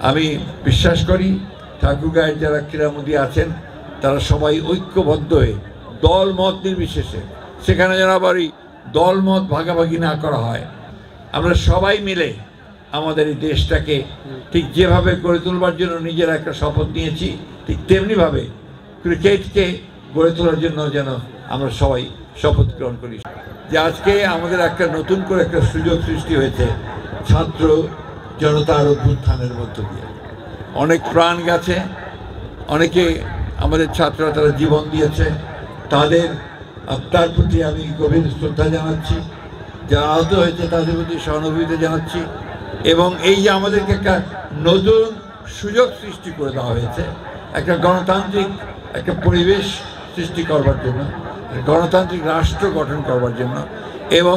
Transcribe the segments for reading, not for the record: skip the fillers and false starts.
আমি বিশ্বাস করি ঠাকুরগাঁয়ের যারা ক্রীড়ামন্ত্রী আছেন তারা সবাই ঐক্যবদ্ধ হয়ে দলমত নির্বিশেষে, সেখানে যেন আবার এই দলমত ভাগাভাগি না করা হয়, আমরা সবাই মিলে আমাদের এই দেশটাকে ঠিক যেভাবে গড়ে তোলবার জন্য নিজেরা একটা শপথ নিয়েছি, ঠিক তেমনিভাবে ক্রিকেটকে গড়ে তোলার জন্য যেন আমরা সবাই শপথ গ্রহণ করি। যে আজকে আমাদের একটা নতুন করে একটা সুযোগ সৃষ্টি হয়েছে ছাত্র জনতার অভ্যুত্থানের মধ্য দিয়ে। অনেক প্রাণ গেছে, অনেকে আমাদের ছাত্ররা তারা জীবন দিয়েছে, তাদের আত্মার প্রতি আমি গভীর শ্রদ্ধা জানাচ্ছি। যারা আহত হয়েছে তাদের প্রতি সহানুভূতি জানাচ্ছি। এবং এই যে আমাদেরকে একটা নতুন সুযোগ সৃষ্টি করে দেওয়া হয়েছে একটা গণতান্ত্রিক একটা পরিবেশ সৃষ্টি করবার জন্য, গণতান্ত্রিক রাষ্ট্র গঠন করবার জন্য, এবং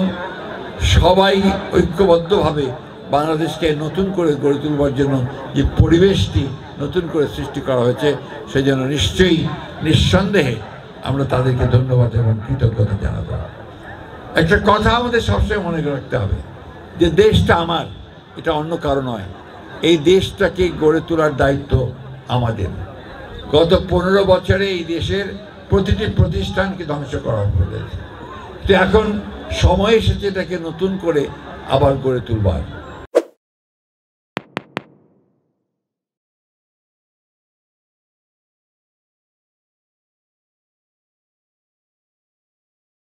সবাই ঐক্যবদ্ধভাবে বাংলাদেশকে নতুন করে গড়ে তুলবার জন্য যে পরিবেশটি নতুন করে সৃষ্টি করা হয়েছে, সেই জন্য নিশ্চয়ই নিঃসন্দেহে আমরা তাদেরকে ধন্যবাদ এবং কৃতজ্ঞতা জানাবো। একটা কথা আমাদের সবসময় মনে রাখতে হবে যে দেশটা আমার, এটা অন্য কারো নয়। এই দেশটাকে গড়ে তোলার দায়িত্ব আমাদের। গত 15 বছরে এই দেশের প্রতিটি প্রতিষ্ঠানকে ধ্বংস করা হয়েছে। তো এখন সময় এসেছে এটাকে নতুন করে আবার গড়ে তুলবার।